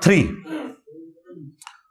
3,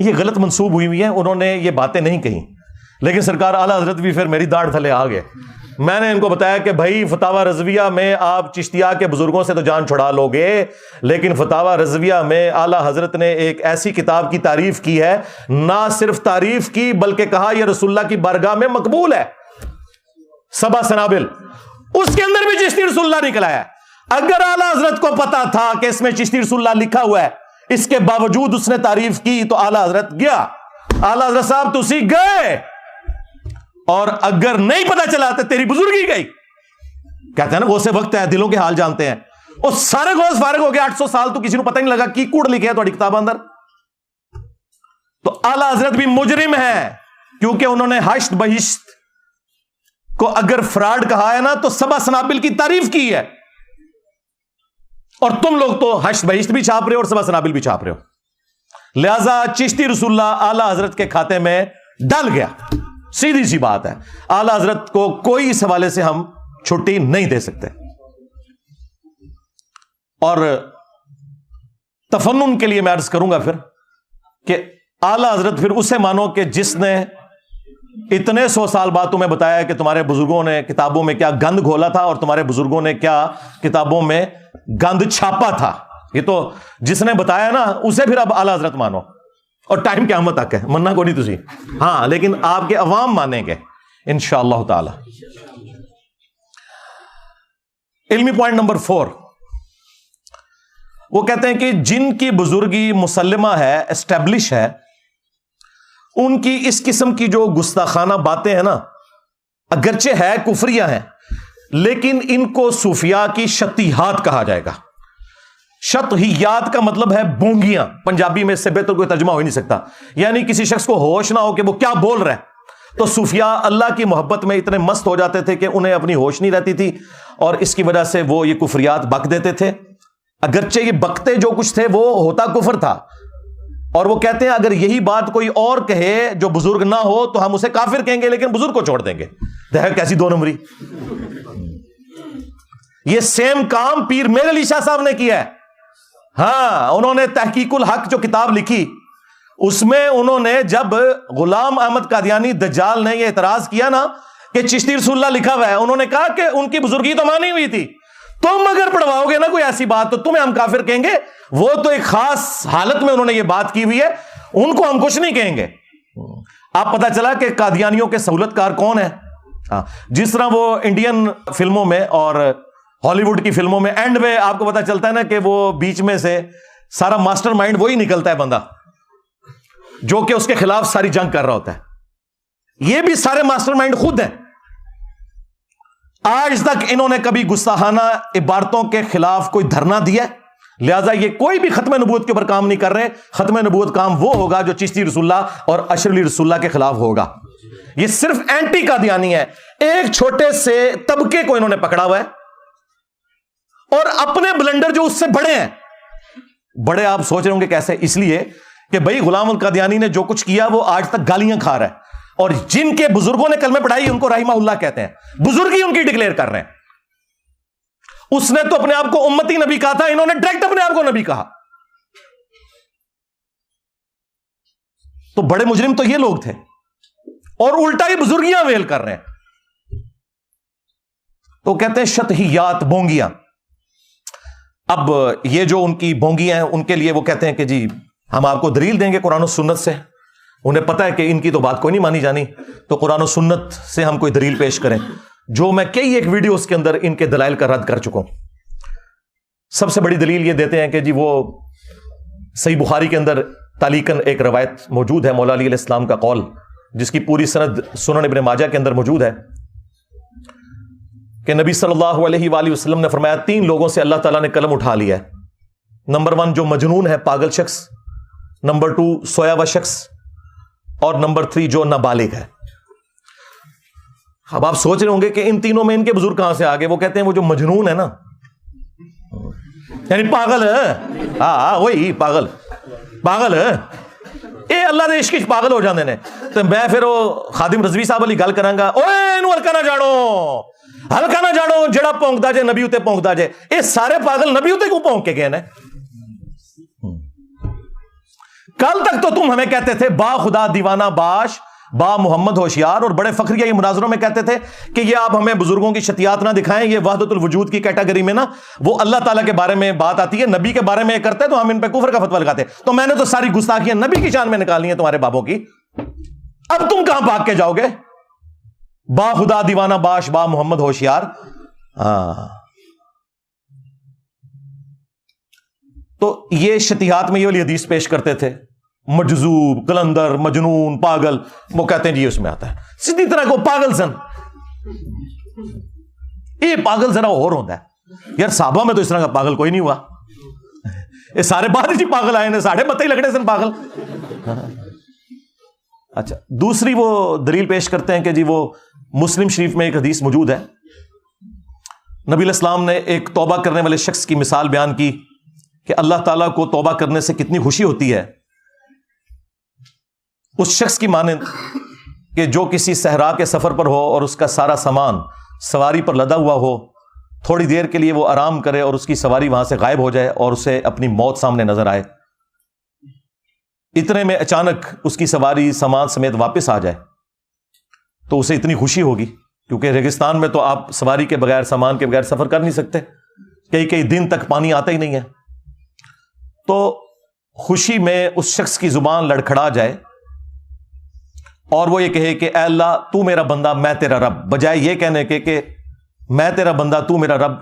یہ غلط منسوب ہوئی ہوئی ہیں, انہوں نے یہ باتیں نہیں کہیں, لیکن سرکار اعلیٰ حضرت بھی پھر میری داڑھ تھلے آ گئے. میں نے ان کو بتایا کہ بھائی فتاوی رضویہ میں آپ چشتیہ کے بزرگوں سے تو جان چھڑا لو گے, لیکن فتاوی رضویہ میں اعلیٰ حضرت نے ایک ایسی کتاب کی تعریف کی ہے, نہ صرف تعریف کی بلکہ کہا یہ رسول اللہ کی بارگاہ میں مقبول ہے, سبع سنابل, اس کے اندر بھی چشتی رسول اللہ نکلا ہے. اگر اعلیٰ حضرت کو پتا تھا کہ اس میں چشتی رسول اللہ لکھا ہوا ہے, اس کے باوجود اس نے تعریف کی, تو اعلیٰ حضرت گیا, اعلیٰ حضرت صاحب تسی گئے, اور اگر نہیں پتا چلا تو تیری بزرگی گئی. کہتے ہیں نا غوث وقت ہے, دلوں کے حال جانتے ہیں. اور سارے غوث فارغ ہو گئے 800 سال, تو کسی کو پتہ نہیں لگا کی کوڑ لکھے ہے تھوڑی کتاب اندر. تو اعلیٰ حضرت بھی مجرم ہے, کیونکہ انہوں نے حشت بہشت کو اگر فراڈ کہا ہے نا, تو سبع سنابل کی تعریف کی ہے, اور تم لوگ تو حشت بہشت بھی چھاپ رہے ہو اور سبع سنابل بھی چھاپ رہے ہو. لہذا چشتی رسول اللہ اعلیٰ حضرت کے کھاتے میں ڈل گیا. سیدھی سی بات ہے, اعلیٰ حضرت کو کوئی اس حوالے سے ہم چھٹی نہیں دے سکتے. اور تفنن کے لیے میں عرض کروں گا پھر کہ اعلیٰ حضرت پھر اسے مانو کہ جس نے اتنے 100 سال بعد تمہیں بتایا کہ تمہارے بزرگوں نے کتابوں میں کیا گند گھولا تھا اور تمہارے بزرگوں نے کیا کتابوں میں گند چھاپا تھا. یہ تو جس نے بتایا نا, اسے پھر اب اعلیٰ حضرت مانو, اور ٹائم قیامت تک ہے, مننا کو نہیں تسی, ہاں لیکن آپ کے عوام مانیں گے انشاءاللہ تعالی. علمی پوائنٹ نمبر 4, وہ کہتے ہیں کہ جن کی بزرگی مسلمہ ہے, اسٹیبلش ہے, ان کی اس قسم کی جو گستاخانہ باتیں ہیں نا, اگرچہ ہے کفریہ ہیں, لیکن ان کو صوفیاء کی شطیحات کہا جائے گا. شطحیات کا مطلب ہے بونگیاں, پنجابی میں اس سے بہتر کوئی ترجمہ ہو ہی نہیں سکتا, یعنی کسی شخص کو ہوش نہ ہو کہ وہ کیا بول رہا ہے. تو صوفیاء اللہ کی محبت میں اتنے مست ہو جاتے تھے کہ انہیں اپنی ہوش نہیں رہتی تھی, اور اس کی وجہ سے وہ یہ کفریات بک دیتے تھے. اگرچہ یہ بکتے جو کچھ تھے وہ ہوتا کفر تھا, اور وہ کہتے ہیں اگر یہی بات کوئی اور کہے جو بزرگ نہ ہو تو ہم اسے کافر کہیں گے, لیکن بزرگ کو چھوڑ دیں گے. دیکھ کیسی دو نمبری. یہ سیم کام پیر میر علی شاہ صاحب نے کیا ہے. ہاں, انہوں نے تحقیق الحق جو کتاب لکھی, اس میں انہوں نے جب غلام احمد قادیانی دجال نے یہ اعتراض کیا نا کہ چشتی رسول اللہ لکھا ہوا ہے, انہوں نے کہا کہ ان کی بزرگی تو مانی ہوئی تھی, تم اگر پڑھواؤ گے نا کوئی ایسی بات تو تمہیں ہم کافر کہیں گے. وہ تو ایک خاص حالت میں انہوں نے یہ بات کی ہوئی ہے, ان کو ہم کچھ نہیں کہیں گے. آپ پتا چلا کہ قادیانیوں کے سہولت کار کون ہے. جس طرح وہ انڈین فلموں میں اور ہالی ووڈ کی فلموں میں اینڈ میں آپ کو پتا چلتا ہے نا کہ وہ بیچ میں سے سارا ماسٹر مائنڈ وہی نکلتا ہے بندہ جو کہ اس کے خلاف ساری جنگ کر رہا ہوتا ہے. یہ بھی سارے ماسٹر مائنڈ خود ہیں. آج تک انہوں نے کبھی گستاخانہ عبارتوں کے خلاف کوئی دھرنا دیا, لہذا یہ کوئی بھی ختم نبوت کے اوپر کام نہیں کر رہے. ختم نبوت کام وہ ہوگا جو چشتی رسول اللہ اور اشر علی رسول اللہ کے خلاف ہوگا. یہ صرف اینٹی قادیانی ہے. ایک چھوٹے سے طبقے کو انہوں نے پکڑا ہوا ہے, اور اپنے بلنڈر جو اس سے بڑے ہیں. بڑے آپ سوچ رہے ہوں گے کیسے, اس لیے کہ بھائی غلام القادیانی نے جو کچھ کیا وہ آج تک گالیاں کھا رہا ہے, اور جن کے بزرگوں نے کلمے پڑھائی ان کو رحمہ اللہ کہتے ہیں, بزرگی ان کی ڈکلیئر کر رہے ہیں. اس نے تو اپنے آپ کو امتی نبی کہا تھا, انہوں نے ڈائریکٹ اپنے آپ کو نبی کہا. تو بڑے مجرم تو یہ لوگ تھے, اور الٹا ہی بزرگیاں ویل کر رہے ہیں. تو کہتے ہیں شطحیات, بونگیاں. اب یہ جو ان کی بونگیاں ہیں, ان کے لیے وہ کہتے ہیں کہ جی ہم آپ کو دلیل دیں گے قرآن و سنت سے. انہیں پتا ہے کہ ان کی تو بات کوئی نہیں مانی جانی, تو قرآن و سنت سے ہم کوئی دلیل پیش کریں, جو میں کئی ایک ویڈیوز کے اندر ان کے دلائل کا رد کر چکا ہوں. سب سے بڑی دلیل یہ دیتے ہیں کہ جی وہ صحیح بخاری کے اندر تعلیقاً ایک روایت موجود ہے مولا علی علیہ السلام کا قول, جس کی پوری سند سنن ابن ماجہ کے اندر موجود ہے, کہ نبی صلی اللہ علیہ وآلہ وسلم نے فرمایا 3 لوگوں سے اللہ تعالیٰ نے قلم اٹھا لیا ہے. نمبر 1 جو مجنون ہے, پاگل شخص. نمبر 2 سویا ہوا شخص. اور نمبر 3 جو نابالغ ہے. اب آپ سوچ رہے ہوں گے کہ ان تینوں میں ان کے بزرگ کہاں سے آگے. وہ کہتے ہیں وہ جو مجنون ہے نا, یعنی پاگل ہے, ہاں وہی پاگل ہے, اے اللہ دے عشق پاگل ہو جاندے نے. تو میں پھر وہ خادم رضوی صاحب علی گل کراں گا, اوے اینو ہلکا نہ جاڑو جڑا پونکدا جے نبی اتے پونکدا جے. اے سارے پاگل نبی اتے کیوں پونک کے گئے نے؟ کل تک تو تم ہمیں کہتے تھے با خدا دیوانہ باش با محمد ہوشیار، اور بڑے فخریہ یہ مناظروں میں کہتے تھے کہ یہ آپ ہمیں بزرگوں کی شتیات نہ دکھائیں، یہ وحدت الوجود کی کیٹیگری میں نا وہ اللہ تعالیٰ کے بارے میں بات آتی ہے، نبی کے بارے میں یہ کرتے ہیں تو ہم ان پہ کفر کا فتویٰ لگاتے ہیں۔ تو میں نے تو ساری گستاخیاں نبی کی شان میں نکالنی ہیں تمہارے بابوں کی، اب تم کہاں بھاگ کے جاؤ گے؟ با خدا دیوانہ باش با محمد ہوشیار۔ تو یہ شتیہات میں یہ والی حدیث پیش کرتے تھے، مجذوب، کلندر، مجنون، پاگل، وہ کہتے ہیں جی اس میں آتا ہے سیدھی طرح کو پاگل سن، یہ پاگل ذرا اور ہوتا ہے یار، صحابہ میں تو اس طرح کا پاگل کوئی نہیں ہوا، یہ سارے بعد ہی پاگل آئے ہیں، ساڑھے متے ہی لگنے سن پاگل۔ اچھا، دوسری وہ دلیل پیش کرتے ہیں کہ جی وہ مسلم شریف میں ایک حدیث موجود ہے، نبی علیہ السلام نے ایک توبہ کرنے والے شخص کی مثال بیان کی کہ اللہ تعالیٰ کو توبہ کرنے سے کتنی خوشی ہوتی ہے، اس شخص کی مانند کہ جو کسی صحرا کے سفر پر ہو اور اس کا سارا سامان سواری پر لدا ہوا ہو، تھوڑی دیر کے لیے وہ آرام کرے اور اس کی سواری وہاں سے غائب ہو جائے اور اسے اپنی موت سامنے نظر آئے، اتنے میں اچانک اس کی سواری سامان سمیت واپس آ جائے تو اسے اتنی خوشی ہوگی، کیونکہ ریگستان میں تو آپ سواری کے بغیر، سامان کے بغیر سفر کر نہیں سکتے، کئی کئی دن تک پانی آتا ہی نہیں ہے، تو خوشی میں اس شخص کی زبان لڑکھڑا جائے اور وہ یہ کہے کہ اے اللہ تو میرا بندہ میں تیرا رب، بجائے یہ کہنے کے کہ میں تیرا بندہ تو میرا رب،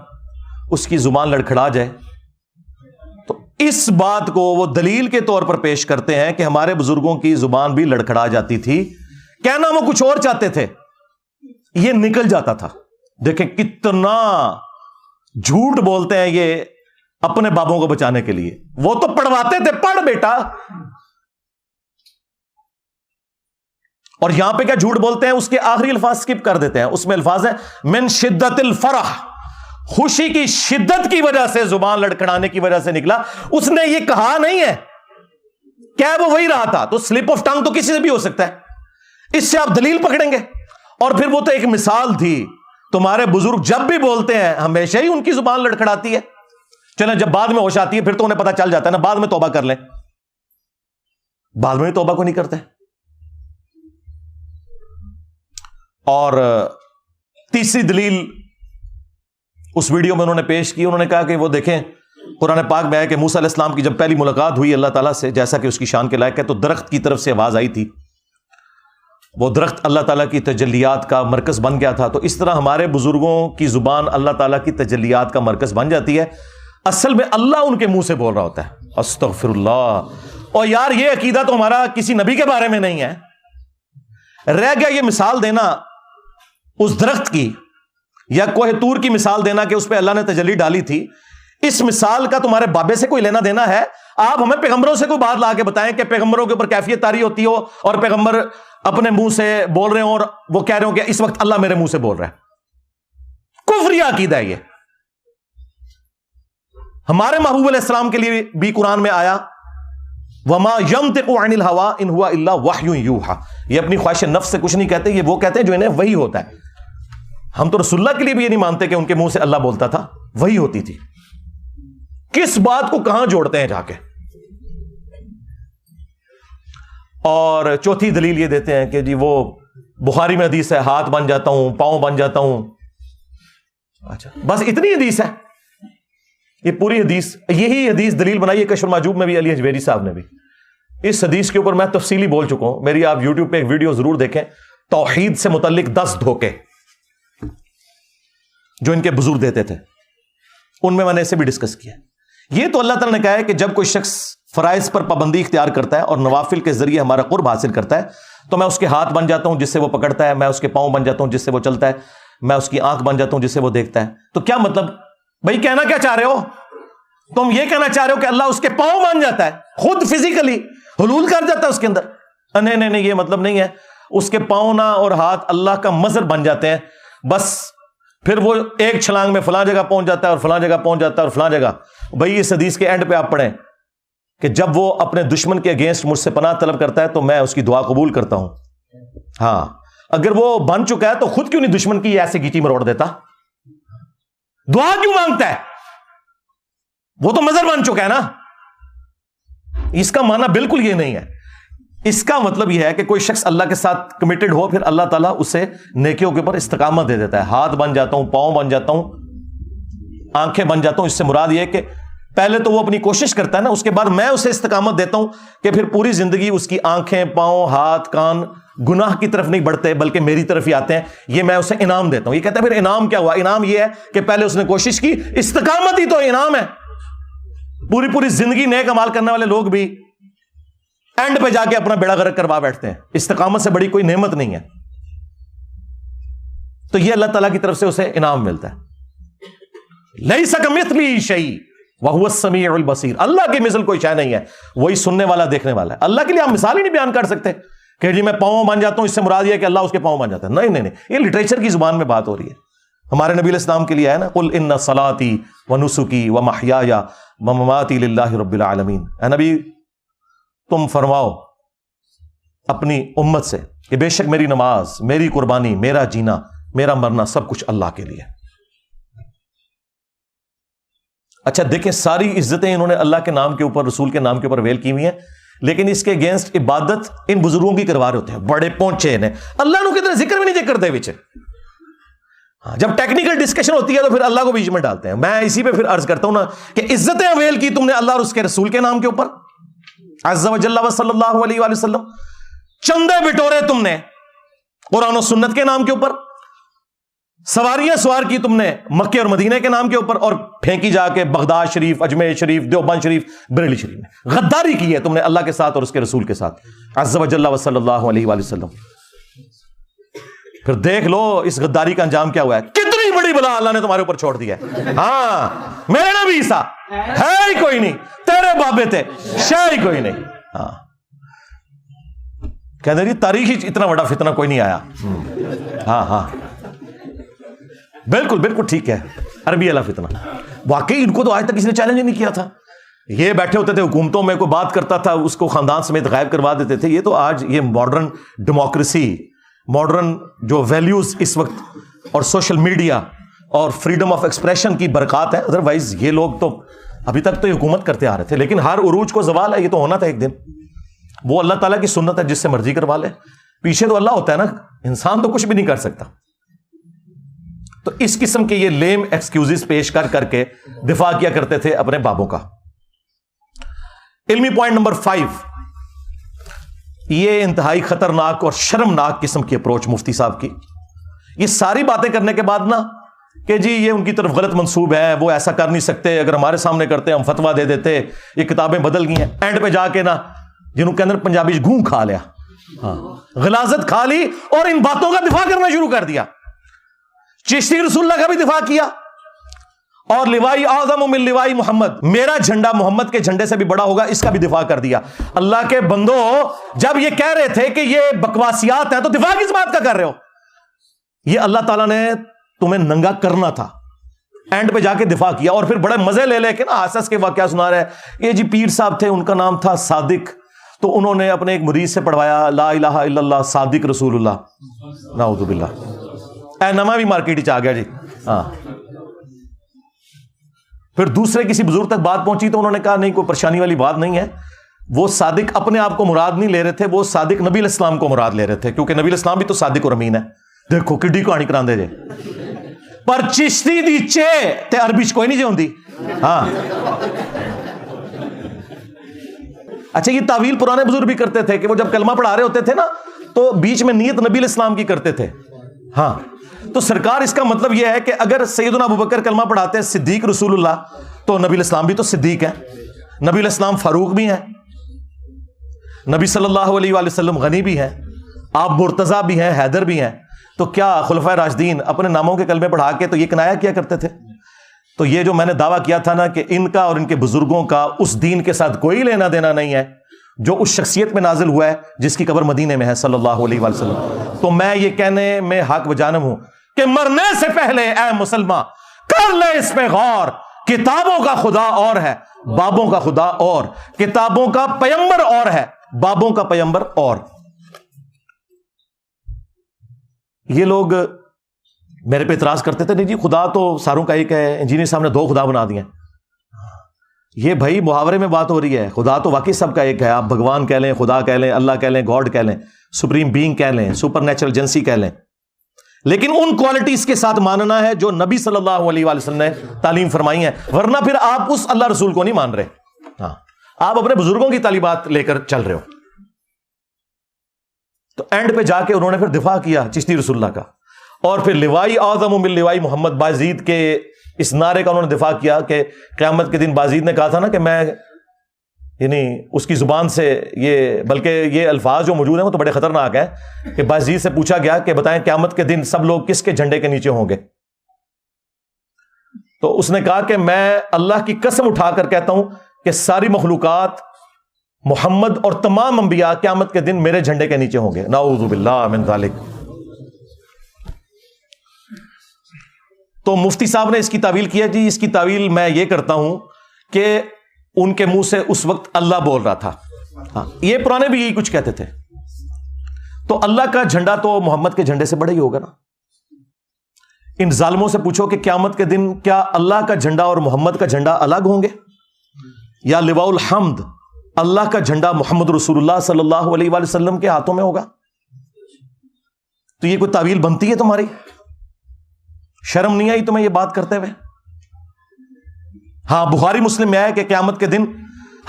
اس کی زبان لڑکھڑا جائے، تو اس بات کو وہ دلیل کے طور پر پیش کرتے ہیں کہ ہمارے بزرگوں کی زبان بھی لڑکھڑا جاتی تھی، کہنا وہ کچھ اور چاہتے تھے، یہ نکل جاتا تھا۔ دیکھیں کتنا جھوٹ بولتے ہیں یہ اپنے بابوں کو بچانے کے لیے، وہ تو پڑھواتے تھے، پڑھ بیٹا، اور یہاں پہ کیا جھوٹ بولتے ہیں، اس کے آخری الفاظ سکپ کر دیتے ہیں، اس میں الفاظ ہے من شدت الفرح، خوشی کی شدت کی وجہ سے، زبان لڑکھڑانے کی وجہ سے نکلا، اس نے یہ کہا نہیں ہے، کیا وہ وہی رہا تھا، تو سلپ آف ٹنگ تو کسی سے بھی ہو سکتا ہے، اس سے آپ دلیل پکڑیں گے، اور پھر وہ تو ایک مثال تھی، تمہارے بزرگ جب بھی بولتے ہیں ہمیشہ ہی ان کی زبان لڑکھڑاتی ہے، چلیں جب بعد میں ہوش آتی ہے پھر تو انہیں پتا چل جاتا ہے نا، بعد میں توبہ کر لیں، بعد میں توبہ کو نہیں کرتے۔ اور تیسری دلیل اس ویڈیو میں انہوں نے پیش کی، انہوں نے کہا کہ وہ دیکھیں قرآن پاک میں ہے کہ موسیٰ علیہ السلام کی جب پہلی ملاقات ہوئی اللہ تعالیٰ سے، جیسا کہ اس کی شان کے لائق ہے، تو درخت کی طرف سے آواز آئی تھی، وہ درخت اللہ تعالیٰ کی تجلیات کا مرکز بن گیا تھا، تو اس طرح ہمارے بزرگوں کی زبان اللہ تعالیٰ کی تجلیات کا مرکز بن جاتی ہے، اصل میں اللہ ان کے منہ سے بول رہا ہوتا ہے، استغفر اللہ۔ اور یار یہ عقیدہ تو ہمارا کسی نبی کے بارے میں نہیں ہے، رہ گیا یہ مثال دینا اس درخت کی، یا کوہ طور کی مثال دینا کہ اس پہ اللہ نے تجلی ڈالی تھی، اس مثال کا تمہارے بابے سے کوئی لینا دینا ہے؟ آپ ہمیں پیغمبروں سے کوئی بات لا کے بتائیں کہ پیغمبروں کے اوپر کیفیت طاری ہوتی ہو اور پیغمبر اپنے منہ سے بول رہے ہوں اور وہ کہہ رہے ہوں کہ اس وقت اللہ میرے منہ سے بول رہا ہے، کفری عقیدہ ہے یہ۔ ہمارے محبوب علیہ السلام کے لیے بھی قرآن میں آیا وما ينطق عن الهوى ان هو الا وحی یوحى، یہ اپنی خواہش نفس سے کچھ نہیں کہتے، یہ وہ کہتے ہیں جو انہیں وحی ہوتا ہے۔ ہم تو رسول اللہ کے لیے بھی یہ نہیں مانتے کہ ان کے منہ سے اللہ بولتا تھا، وحی ہوتی تھی۔ کس بات کو کہاں جوڑتے ہیں جا کے؟ اور چوتھی دلیل یہ دیتے ہیں کہ جی وہ بخاری میں حدیث ہے ہاتھ بن جاتا ہوں، پاؤں بن جاتا ہوں، اچھا بس اتنی حدیث ہے، یہ پوری حدیث، یہی حدیث دلیل بنائی ہے کشف المحجوب میں بھی علی حجویری صاحب نے بھی۔ اس حدیث کے اوپر میں تفصیلی بول چکا ہوں، میری آپ یوٹیوب پہ ایک ویڈیو ضرور دیکھیں، توحید سے متعلق 10 دھوکے جو ان کے بزرگ دیتے تھے، ان میں نے اسے بھی ڈسکس کیا۔ یہ تو اللہ تعالیٰ نے کہا ہے کہ جب کوئی شخص فرائض پر پابندی اختیار کرتا ہے اور نوافل کے ذریعے ہمارا قرب حاصل کرتا ہے تو میں اس کے ہاتھ بن جاتا ہوں جس سے وہ پکڑتا ہے، میں اس کے پاؤں بن جاتا ہوں جس سے وہ چلتا ہے، میں اس کی آنکھ بن جاتا ہوں جس سے وہ دیکھتا ہے۔ تو کیا مطلب بھائی، کہنا کیا چاہ رہے ہو تم؟ یہ کہنا چاہ رہے ہو کہ اللہ اس کے پاؤں بن جاتا ہے، خود فزیکلی حلول کر جاتا ہے اس کے اندر؟ نہیں، یہ مطلب نہیں ہے، اس کے پاؤں نہ اور ہاتھ اللہ کا مظہر بن جاتے ہیں، بس پھر وہ ایک چھلانگ میں فلاں جگہ پہنچ جاتا ہے اور فلاں جگہ پہنچ جاتا ہے اور فلاں جگہ۔ بھائی اس حدیث کے اینڈ پہ آپ پڑھیں کہ جب وہ اپنے دشمن کے اگینسٹ مجھ سے پناہ طلب کرتا ہے تو میں اس کی دعا قبول کرتا ہوں۔ ہاں، اگر وہ بن چکا ہے تو خود کیوں نہیں دشمن کی ایسے گیٹی مروڑ دیتا؟ دعا کیوں مانگتا ہے؟ وہ تو مظہر بن چکا ہے نا۔ اس کا معنی بالکل یہ نہیں ہے. اس کا مطلب یہ ہے کہ کوئی شخص اللہ کے ساتھ کمیٹڈ ہو, پھر اللہ تعالیٰ اسے نیکیوں کے اوپر استقامت دے دیتا ہے. ہاتھ بن جاتا ہوں, پاؤں بن جاتا ہوں, آنکھیں بن جاتا ہوں. اس سے مراد یہ ہے کہ پہلے تو وہ اپنی کوشش کرتا ہے نا, اس کے بعد میں اسے استقامت دیتا ہوں کہ پھر پوری زندگی اس کی آنکھیں, پاؤں, ہاتھ, کان گناہ کی طرف نہیں بڑھتے بلکہ میری طرف ہی آتے ہیں. یہ میں اسے انعام دیتا ہوں. یہ کہتا ہے پھر انعام کیا ہوا؟ انعام یہ ہے کہ پہلے اس نے کوشش کی, استقامت ہی تو انعام ہے. پوری زندگی نیک عمال کرنے والے لوگ بھی اینڈ پہ جا کے اپنا بیڑا غرق کروا بیٹھتے ہیں. استقامت سے بڑی کوئی نعمت نہیں ہے. تو یہ اللہ تعالیٰ کی طرف سے اسے انعام ملتا ہے. لیس کمثلہ شیء وہو السمیع البصیر. اللہ کی مثل کوئی شے نہیں ہے, وہی سننے والا دیکھنے والا ہے. اللہ کے لیے آپ مثال ہی نہیں بیان کر سکتے کہ جی میں پاؤں بن جاتا ہوں, اس سے مراد یہ ہے کہ اللہ اس کے پاؤں بن جاتا ہے. نہیں, یہ لٹریچر کی زبان میں بات ہو رہی ہے. ہمارے نبی علیہ السلام کے لیے ہے نا, قل ان صلاتی ونسکی ومحیای ومماتی للہ رب العالمین. اے نبی تم فرماؤ اپنی امت سے کہ بے شک میری نماز, میری قربانی, میرا جینا, میرا مرنا سب کچھ اللہ کے لیے. اچھا دیکھیں, ساری عزتیں انہوں نے اللہ کے نام کے اوپر, رسول کے نام کے اوپر ویل کی ہوئی ہیں, لیکن اس کے اگینسٹ عبادت ان بزرگوں کی کروا رہے ہوتے ہیں. بڑے پہنچے نے اللہ نو کتنے ذکر بھی نہیں کرتے بچے. جب ٹیکنیکل ڈسکشن ہوتی ہے تو پھر اللہ کو بیچ میں ڈالتے ہیں. میں اسی پہ پھر عرض کرتا ہوں نا کہ عزتیں اویل کی تم نے اللہ اور اس کے رسول کے نام کے اوپر, عز و جل و صلی اللہ علیہ وآلہ وسلم. چندے بٹورے تم نے قرآن و سنت کے نام کے اوپر, سواریاں سوار کی تم نے مکے اور مدینے کے نام کے اوپر, اور پھینکی جا کے بغداد شریف, اجمیر شریف, دیوبند شریف, بریلی شریف میں. غداری کی ہے تم نے اللہ کے ساتھ اور اس کے رسول کے ساتھ, عز و جل و صلی اللہ علیہ وآلہ وسلم. پھر دیکھ لو اس غداری کا انجام کیا ہوا ہے. کتنی بڑی بلا اللہ نے تمہارے اوپر چھوڑ دیا ہے. ہاں میرے نبی عیسیٰ ہے ہی کوئی نہیں, تیرے بابے تھے شے ہی کوئی نہیں. ہاں کہتے جی تاریخ ہی اتنا بڑا فتنہ کوئی نہیں آیا. ہاں بالکل ٹھیک ہے, عربی والا فتنہ. واقعی ان کو تو آج تک کسی نے چیلنج نہیں کیا تھا. یہ بیٹھے ہوتے تھے حکومتوں میں, کوئی بات کرتا تھا اس کو خاندان سمیت غائب کروا دیتے تھے. یہ تو آج یہ ماڈرن ڈیموکریسی, ماڈرن جو ویلیوز اس وقت اور سوشل میڈیا اور فریڈم آف ایکسپریشن کی برکات ہے. ادروائز یہ لوگ تو ابھی تک تو حکومت کرتے آ رہے تھے, لیکن ہر عروج کو زوال ہے. یہ تو ہونا تھا ایک دن. وہ اللہ تعالیٰ کی سنت ہے, جس سے مرضی کروا لے. پیچھے تو اللہ ہوتا ہے نا, انسان تو کچھ بھی نہیں کر سکتا. تو اس قسم کے یہ لیم ایکسکیوزز پیش کر کے دفاع کیا کرتے تھے اپنے بابوں کا. علمی پوائنٹ نمبر 5, یہ انتہائی خطرناک اور شرمناک قسم کی اپروچ مفتی صاحب کی. یہ ساری باتیں کرنے کے بعد نا کہ جی یہ ان کی طرف غلط منسوب ہے, وہ ایسا کر نہیں سکتے, اگر ہمارے سامنے کرتے ہم فتویٰ دے دیتے, یہ کتابیں بدل گئی ہیں. اینڈ پہ جا کے نا جنہوں کے اندر پنجابی گھون کھا لیا, غلاظت کھا لی, اور ان باتوں کا دفاع کرنا شروع کر دیا. چشتی رسول اللہ کا بھی دفاع کیا, اور لوائی اعظم من لوائی محمد, میرا جھنڈا محمد کے جھنڈے سے بھی بڑا ہوگا, اس کا بھی دفاع کر دیا. اللہ کے بندو, جب یہ کہہ رہے تھے کہ یہ بکواسیات ہیں تو دفاع کس بات کا کر رہے ہو؟ یہ اللہ تعالیٰ نے تمہیں ننگا کرنا تھا, اینڈ پہ جا کے دفاع کیا. اور پھر بڑے مزے لے کے نا حسس کے واقعہ سنا رہے. یہ جی پیر صاحب تھے, ان کا نام تھا صادق, تو انہوں نے اپنے ایک مرید سے پڑھوایا لا الہ الا اللہ صادق رسول اللہ, نعوذ باللہ. اے نما بھی مارکیٹ آ گیا جی. ہاں پھر دوسرے کسی بزرگ تک بات پہنچی تو انہوں نے کہا نہیں, کوئی پریشانی والی بات نہیں ہے. وہ صادق اپنے آپ کو مراد نہیں لے رہے تھے, وہ صادق نبی علیہ السلام کو مراد لے رہے تھے, کیونکہ نبی علیہ السلام بھی تو صادق اور امین ہے. دیکھو کڈی کہانی کرا دے جے. پر چشتی دی چے تے عربی چ کوئی نہیں جے ہوندی. ہاں اچھا, یہ تعویل پرانے بزرگ بھی کرتے تھے کہ وہ جب کلمہ پڑھا رہے ہوتے تھے نا تو بیچ میں نیت نبی علیہ السلام کی کرتے تھے. ہاں تو سرکار اس کا مطلب یہ ہے کہ اگر سیدنا ابوبکر کلمہ پڑھاتے ہیں صدیق رسول اللہ, تو نبی علیہ السلام بھی تو صدیق ہیں, نبی علیہ السلام فاروق بھی ہیں, نبی صلی اللہ علیہ وآلہ وسلم غنی بھی ہیں, آپ مرتضیٰ بھی ہیں, حیدر بھی ہیں. تو کیا خلفائے راشدین اپنے ناموں کے کلمے پڑھا کے تو یہ کنایا کیا کرتے تھے؟ تو یہ جو میں نے دعویٰ کیا تھا نا کہ ان کا اور ان کے بزرگوں کا اس دین کے ساتھ کوئی لینا دینا نہیں ہے جو اس شخصیت میں نازل ہوا ہے جس کی قبر مدینے میں ہے صلی اللہ علیہ وآلہ وسلم. تو میں یہ کہنے میں حق بجانب ہوں کہ مرنے سے پہلے اے مسلمان کر لے اس پہ غور. کتابوں کا خدا اور ہے, بابوں کا خدا اور. کتابوں کا پیمبر اور ہے, بابوں کا پیمبر اور. یہ لوگ میرے پہ اعتراض کرتے تھے نہیں جی خدا تو ساروں کا ایک ہے, انجینئر صاحب نے 2 خدا بنا دیے. یہ بھائی محاورے میں بات ہو رہی ہے. خدا تو واقعی سب کا ایک ہے. آپ بھگوان کہہ لیں, خدا کہہ لیں, اللہ کہہ لیں, گاڈ کہہ لیں, سپریم بینگ کہہ لیں, سپر نیچرل ایجنسی کہہ لیں, لیکن ان کوالٹیز کے ساتھ ماننا ہے جو نبی صلی اللہ علیہ وآلہ وسلم نے تعلیم فرمائی ہے, ورنہ پھر آپ اس اللہ رسول کو نہیں مان رہے. ہاں, آپ اپنے بزرگوں کی تعلیمات لے کر چل رہے ہو. تو اینڈ پہ جا کے انہوں نے پھر دفاع کیا چشتی رسول اللہ کا, اور پھر لوائی اعظم من لوائی محمد, بازید کے اس نعرے کا انہوں نے دفاع کیا کہ قیامت کے دن بازید نے کہا تھا نا کہ میں, یعنی اس کی زبان سے یہ, بلکہ یہ الفاظ جو موجود ہیں وہ تو بڑے خطرناک ہیں کہ بازید سے پوچھا گیا کہ بتائیں قیامت کے دن سب لوگ کس کے جھنڈے کے نیچے ہوں گے, تو اس نے کہا کہ میں اللہ کی قسم اٹھا کر کہتا ہوں کہ ساری مخلوقات, محمد اور تمام انبیاء قیامت کے دن میرے جھنڈے کے نیچے ہوں گے. نعوذ باللہ من ذالک. تو مفتی صاحب نے اس کی تعویل کیا, جی اس کی تعویل میں یہ کرتا ہوں کہ ان کے منہ سے اس وقت اللہ بول رہا تھا. ہاں, یہ پرانے بھی یہی کچھ کہتے تھے. تو اللہ کا جھنڈا تو محمد کے جھنڈے سے بڑا ہی ہوگا نا. ان ظالموں سے پوچھو کہ قیامت کے دن کیا اللہ کا جھنڈا اور محمد کا جھنڈا الگ ہوں گے, یا لواء الحمد اللہ کا جھنڈا محمد رسول اللہ صلی اللہ علیہ وآلہ وسلم کے ہاتھوں میں ہوگا؟ تو یہ کوئی تعویل بنتی ہے تمہاری؟ شرم نہیں آئی تمہیں یہ بات کرتے ہوئے؟ ہاں, بخاری مسلم میں آیا کہ قیامت کے دن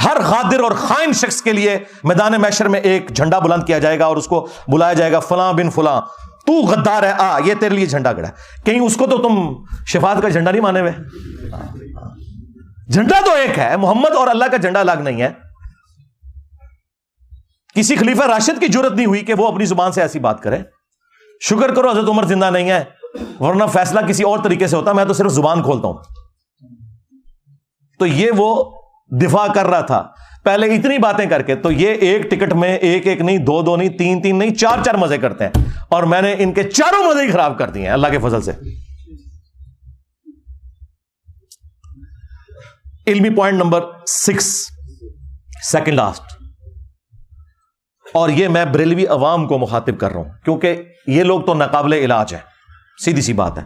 ہر غادر اور خائن شخص کے لیے میدان محشر میں ایک جھنڈا بلند کیا جائے گا اور اس کو بلایا جائے گا, فلاں بن فلاں تو غدار ہے, آ یہ تیرے لیے جھنڈا کھڑا ہے. کہیں اس کو تو تم شفاعت کا جھنڈا نہیں مانے ہوئے؟ جھنڈا تو ایک ہے, محمد اور اللہ کا جھنڈا الگ نہیں ہے. کسی خلیفہ راشد کی جرت نہیں ہوئی کہ وہ اپنی زبان سے ایسی بات کرے. شکر کرو حضرت عمر زندہ نہیں ہے, ورنہ فیصلہ کسی اور طریقے سے ہوتا. میں تو صرف زبان کھولتا ہوں. تو یہ وہ دفاع کر رہا تھا پہلے اتنی باتیں کر کے. تو یہ ایک ٹکٹ میں ایک ایک نہیں, دو دو نہیں, تین تین نہیں, چار چار مزے کرتے ہیں, اور میں نے ان کے چاروں مزے ہی خراب کر دیے ہیں اللہ کے فضل سے. علمی پوائنٹ نمبر 6, سیکنڈ لاسٹ, اور یہ میں بریلوی عوام کو مخاطب کر رہا ہوں کیونکہ یہ لوگ تو ناقابل علاج ہیں. سیدھی سی بات ہے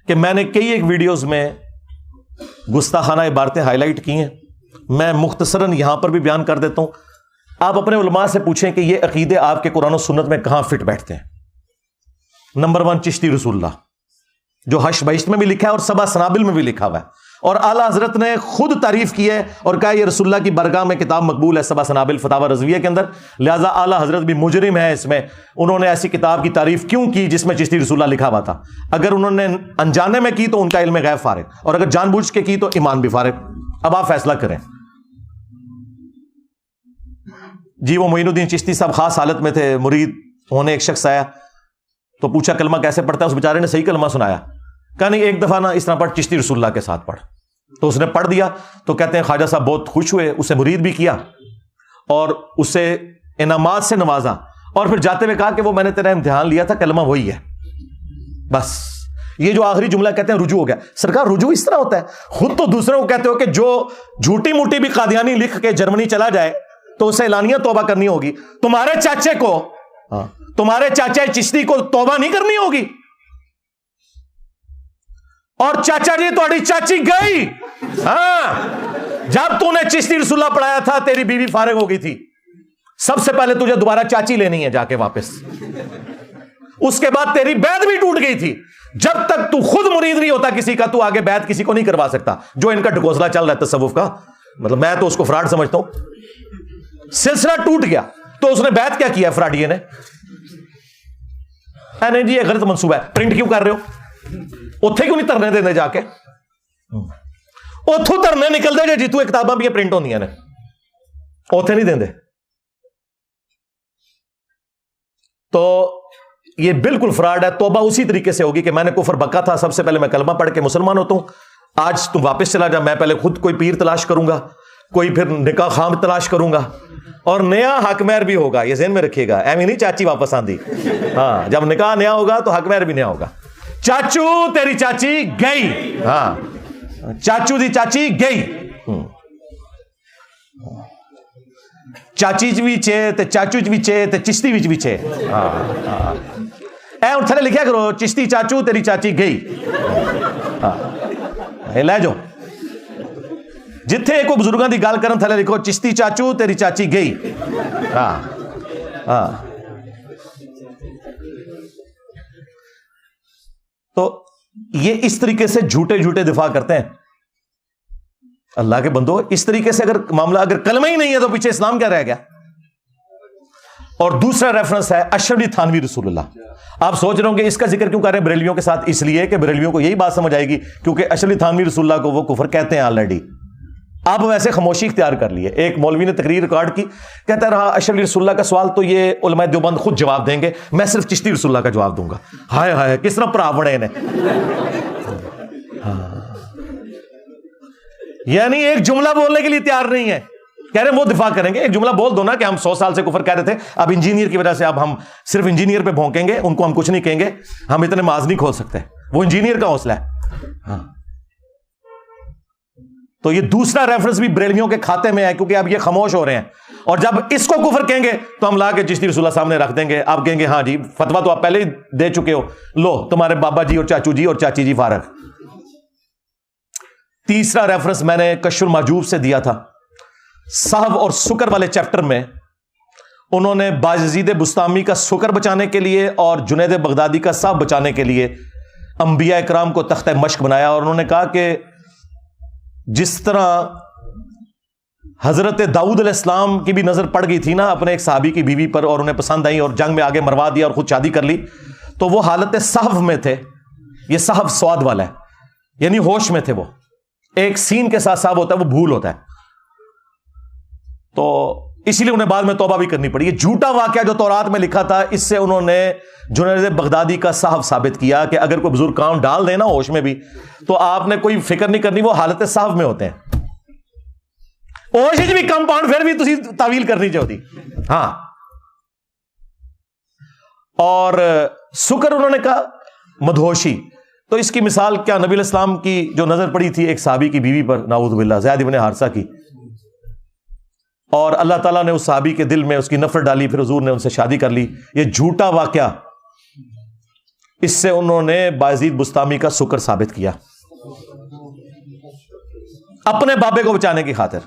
کہ میں نے کئی ایک ویڈیوز میں گستاخانہ عبارتیں ہائی لائٹ کی ہیں. میں مختصراً یہاں پر بھی بیان کر دیتا ہوں. آپ اپنے علماء سے پوچھیں کہ یہ عقیدے آپ کے قرآن و سنت میں کہاں فٹ بیٹھتے ہیں. نمبر 1 چشتی رسول اللہ, جو حشر بہشت میں بھی لکھا ہے اور سبع سنابل میں بھی لکھا ہوا ہے, اور اعلیٰ حضرت نے خود تعریف کی ہے اور کہا یہ رسول اللہ کی برگاہ میں کتاب مقبول ہے, سبع سنابل فتاوی رضویہ کے اندر, لہٰذا اعلیٰ حضرت بھی مجرم ہے اس میں. انہوں نے ایسی کتاب کی تعریف کیوں کی جس میں چشتی رسول اللہ لکھا ہوا تھا؟ اگر انہوں نے انجانے میں کی تو ان کا علم غیب فارغ, اور اگر جان بوجھ کے کی تو ایمان بھی فارغ. اب آپ فیصلہ کریں. جی وہ معین الدین چشتی صاحب خاص حالت میں تھے, مرید ہونے ایک شخص آیا تو پوچھا کلمہ کیسے پڑھتا ہے؟ اس بیچارے نے صحیح کلمہ سنایا. کہا نہیں ایک دفعہ نا اس طرح پڑھ, چشتی رسول اللہ کے ساتھ پڑھ. تو اس نے پڑھ دیا. تو کہتے ہیں خواجہ صاحب بہت خوش ہوئے, اسے مرید بھی کیا اور اسے انعامات سے نوازا, اور پھر جاتے ہوئے کہا کہ وہ میں نے تیرا امتحان لیا تھا, کلمہ وہی ہے بس. یہ جو آخری جملہ کہتے ہیں رجوع ہو گیا. سرکار رجوع اس طرح ہوتا ہے؟ خود تو دوسروں کو کہتے ہو کہ جو جھوٹی موٹی بھی قادیانی لکھ کے جرمنی چلا جائے تو اسے اعلانیہ توبہ کرنی ہوگی. تمہارے چاچے کو, تمہارے چاچا چشتی کو توبہ نہیں کرنی ہوگی؟ اور چاچا جی تھوڑی چاچی گئی. ہاں, جب تو نے چشتی رسول اللہ پڑھایا تھا تیری بیوی فارغ ہو گئی تھی. سب سے پہلے تجھے دوبارہ چاچی لینی ہے جا کے واپس. اس کے بعد تیری بیعت بھی ٹوٹ گئی تھی. جب تک تو خود مرید نہیں ہوتا کسی کا, تو آگے بیعت کسی کو نہیں کروا سکتا. جو ان کا ڈھکوسلا چل رہا ہے تصوف کا, مطلب میں تو اس کو فراڈ سمجھتا ہوں. سلسلہ ٹوٹ گیا تو اس نے بیعت کیا کیا فراڈیے نے؟ نہیں جی یہ غلط منصوبہ ہے. پرنٹ کیوں کر رہے ہو؟ اتھے کیوں نہیں ترنے دینے جا کے؟ اتھوں ترنے نکل دے جی تو کتاباں بھی پرنٹ ہوندیاں نے, اتھے نہیں دیں دے. تو یہ بالکل فراڈ ہے. توبہ اسی طریقے سے ہوگی کہ میں نے کفر بکا تھا, سب سے پہلے میں کلمہ پڑھ کے مسلمان ہوتا ہوں, آج تم واپس چلا جا, میں پہلے خود کوئی پیر تلاش کروں گا, کوئی پھر نکاح خام تلاش کروں گا, اور نیا حق مہر بھی ہوگا. یہ ذہن میں رکھیے گا, ایویں نہیں چاچی واپس آندی. ہاں, جب نکاح نیا ہوگا تو حق مہر بھی نیا ہوگا. چاچو تیری چاچی گئی. ہاں, چاچو دی چاچی گئی. چاچی بھی چے تے چاچو بھی چے تے چشتی بھی چے. ہاں, اے ہن تھلے لکھیا کرو چشتی چاچو تیری چاچی گئی. ہاں, لے جاؤ جتھے کوئی بزرگاں دی گل کرن تھلے لکھو چشتی چاچو تیری چاچی گئی. ہاں ہاں. تو یہ اس طریقے سے جھوٹے جھوٹے دفاع کرتے ہیں. اللہ کے بندو, اس طریقے سے اگر معاملہ, اگر کلمہ ہی نہیں ہے تو پیچھے اسلام کیا رہ گیا؟ اور دوسرا ریفرنس ہے اشرف علی تھانوی رسول اللہ. آپ سوچ رہے ہوں کہ اس کا ذکر کیوں کر رہے ہیں بریلویوں کے ساتھ؟ اس لیے کہ بریلویوں کو یہی بات سمجھ آئے گی کیونکہ اشرف علی تھانوی رسول اللہ کو وہ کفر کہتے ہیں آلریڈی. آپ ویسے خاموشی اختیار کر لیے. ایک مولوی نے تقریر ریکارڈ کی, کہتا رہا اشرف علی رسول اللہ کا سوال تو یہ علماء دیوبند خود جواب دیں گے, میں صرف چشتی رسول اللہ کا جواب دوں گا. ہائے ہائے کس طرح پرا بڑے نے. یعنی ایک جملہ بولنے کے لیے تیار نہیں ہے. کہہ رہے ہیں وہ دفاع کریں گے. ایک جملہ بول دو نا کہ ہم 100 سال سے کفر کہہ رہے تھے, اب انجینئر کی وجہ سے اب ہم صرف انجینئر پہ بھونکیں گے, ان کو ہم کچھ نہیں کہیں گے, ہم اتنے ماز نہیں کھول سکتے. وہ انجینئر کا حوصلہ ہے. ہاں. تو یہ دوسرا ریفرنس بھی بریلویوں کے کھاتے میں ہے کیونکہ اب یہ خاموش ہو رہے ہیں. اور جب اس کو کفر کہیں گے تو ہم لا کے چشتی رسول اللہ سامنے رکھ دیں گے. آپ کہیں گے ہاں جی فتویٰ تو آپ پہلے ہی دے چکے ہو, لو تمہارے بابا جی اور چاچو جی اور چاچی جی فارغ. تیسرا ریفرنس میں نے کشف المحجوب سے دیا تھا. صحو اور سکر والے چیپٹر میں انہوں نے باجزید بستامی کا سکر بچانے کے لیے اور جنید بغدادی کا صحو بچانے کے لیے انبیاء اکرام کو تختہ مشق بنایا. اور انہوں نے کہا کہ جس طرح حضرت داؤد علیہ السلام کی بھی نظر پڑ گئی تھی نا اپنے ایک صحابی کی بیوی پر, اور انہیں پسند آئی اور جنگ میں آگے مروا دیا اور خود شادی کر لی, تو وہ حالت صحو میں تھے. یہ صحو سواد والا ہے, یعنی ہوش میں تھے. وہ ایک سین کے ساتھ صحو ہوتا ہے, وہ بھول ہوتا ہے. تو اسی لیے انہیں بعد میں توبہ بھی کرنی پڑی. یہ جھوٹا واقعہ جو تورات میں لکھا تھا, اس سے انہوں نے جنید بغدادی کا صحو ثابت کیا کہ اگر کوئی بزرگ کام ڈال دے نا ہوش میں بھی, تو آپ نے کوئی فکر نہیں کرنی, وہ حالت صحو میں ہوتے ہیں. ہوش بھی کمپاؤنڈ پھر بھی تسی تعویل کرنی چاہتی. ہاں. اور سکر انہوں نے کہا مدہوشی. تو اس کی مثال کیا نبی علیہ السلام کی جو نظر پڑی تھی ایک صحابی کی بیوی پر, نعوذ باللہ, زید بن حارثہ کی, اور اللہ تعالیٰ نے اس صحابی کے دل میں اس کی نفرت ڈالی, پھر حضور نے ان سے شادی کر لی. یہ جھوٹا واقعہ, اس سے انہوں نے باجزید بستامی کا سکر ثابت کیا اپنے بابے کو بچانے کی خاطر.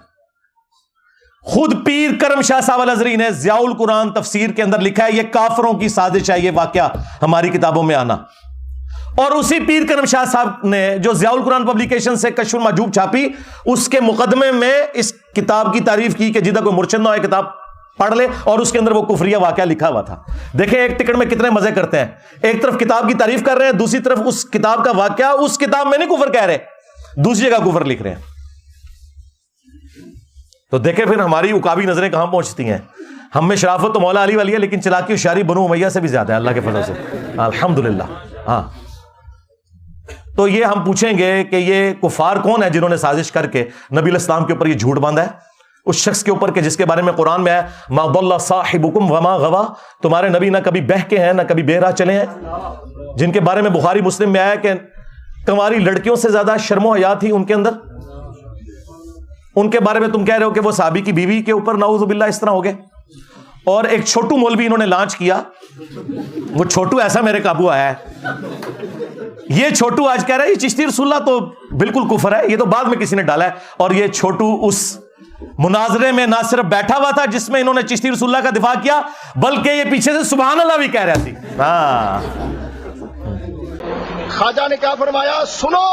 خود پیر کرم شاہ صاحب الازری نے ضیاء القرآن تفسیر کے اندر لکھا ہے یہ کافروں کی سازش ہے یہ واقعہ ہماری کتابوں میں آنا. اور اسی پیر کرم شاہ صاحب نے جو ضیاء القرآن پبلیکیشن سے کشف المحجوب چھاپی, اس کے مقدمے میں اس کتاب کی تعریف کی کہ جدہ کوئی مرشد نہ ہو کتاب پڑھ لے, اور اس کے اندر وہ کفریہ واقعہ لکھا ہوا تھا. دیکھیں ایک ٹکٹ میں کتنے مزے کرتے ہیں. ایک طرف کتاب کی تعریف کر رہے ہیں, دوسری طرف اس کتاب کا واقعہ اس کتاب میں نہیں کفر کہہ رہے, دوسری جگہ کفر لکھ رہے ہیں. تو دیکھیں پھر ہماری عقابی نظریں کہاں پہنچتی ہیں. ہم میں شرافت تو مولا علی والی ہے, لیکن چلاکی ہوشیاری بنو امیہ سے بھی زیادہ ہے اللہ کے فضل سے, الحمدللہ. ہاں. تو یہ ہم پوچھیں گے کہ یہ کفار کون ہے جنہوں نے سازش کر کے نبی علیہ السلام کے اوپر یہ جھوٹ باندھا ہے, اس شخص کے اوپر کہ جس کے بارے میں قرآن میں ہے ما ضل صاحبکم وما غوا, تمہارے نبی نہ کبھی بہہ کے ہیں نہ کبھی بے راہ چلے ہیں, جن کے بارے میں بخاری مسلم میں آیا کہ کنواری لڑکیوں سے زیادہ شرم و حیا تھی ان کے اندر. ان کے بارے میں تم کہہ رہے ہو کہ وہ صحابی کی بیوی کے اوپر نعوذ باللہ اس طرح ہو گئے. اور ایک چھوٹو مولوی انہوں نے لانچ کیا, وہ چھوٹو ایسا میرے قابو آیا ہے, یہ چھوٹو آج کہہ رہا ہے یہ چشتی رسول اللہ تو بالکل کفر ہے, یہ تو بعد میں کسی نے ڈالا ہے. اور یہ چھوٹو اس مناظرے میں نہ صرف بیٹھا ہوا تھا جس میں انہوں نے چشتی رسول اللہ کا دفاع کیا, بلکہ یہ پیچھے سے سبحان اللہ بھی کہہ رہا تھی. ہاں. خواجہ نے کیا فرمایا, سنو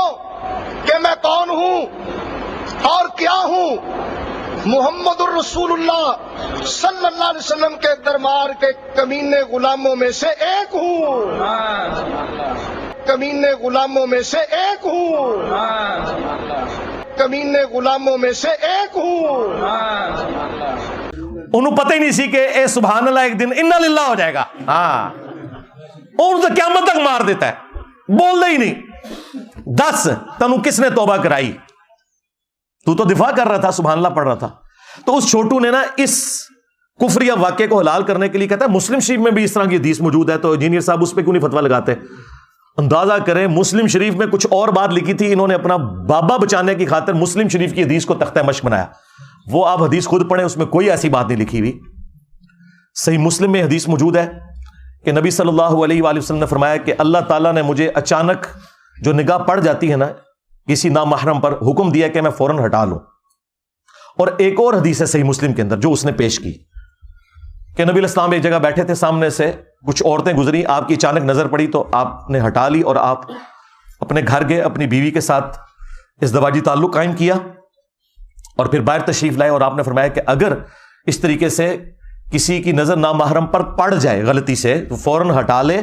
کہ میں کون ہوں اور کیا ہوں. محمد الرسول اللہ صلی اللہ علیہ وسلم کے دربار کے کمینے غلاموں میں سے ایک ہوں, کمینے غلاموں میں سے ایک ہوں, کمینے غلاموں میں سے ایک ہوں. انہوں پتہ ہی نہیں سی کہ اے سبحان اللہ ایک دن انا للہ ہو جائے گا. ہاں. اور تو قیامت تک مار دیتا ہے, بول دے ہی نہیں. 10 تنو کس نے توبہ کرائی, تو دفاع کر رہا تھا, سبحان اللہ پڑھ رہا تھا. تو اس چھوٹو نے نا اس کفریہ واقعے کو حلال کرنے کے لیے کہتا ہے مسلم شریف میں بھی اس طرح کی حدیث موجود ہے, تو انجینئر صاحب اس پہ کیوں نہیں فتویٰ لگاتے. اندازہ کریں مسلم شریف میں کچھ اور بات لکھی تھی, انہوں نے اپنا بابا بچانے کی خاطر مسلم شریف کی حدیث کو تختہ مشق بنایا. وہ آپ حدیث خود پڑھیں, اس میں کوئی ایسی بات نہیں لکھی ہوئی. صحیح مسلم میں حدیث موجود ہے کہ نبی صلی اللہ علیہ وآلہ وسلم نے فرمایا کہ اللہ تعالیٰ نے مجھے اچانک جو نگاہ پڑ جاتی ہے نا کسی نامحرم پر, حکم دیا کہ میں فوراً ہٹا لوں. اور ایک اور حدیث ہے صحیح مسلم کے اندر جو اس نے پیش کی کہ نبی علیہ السلام ایک جگہ بیٹھے تھے, سامنے سے کچھ عورتیں گزری, آپ کی اچانک نظر پڑی تو آپ نے ہٹا لی اور آپ اپنے گھر گئے, اپنی بیوی کے ساتھ ازدواجی تعلق قائم کیا اور پھر باہر تشریف لائے, اور آپ نے فرمایا کہ اگر اس طریقے سے کسی کی نظر نامحرم پر پڑ جائے غلطی سے تو فوراً ہٹا لے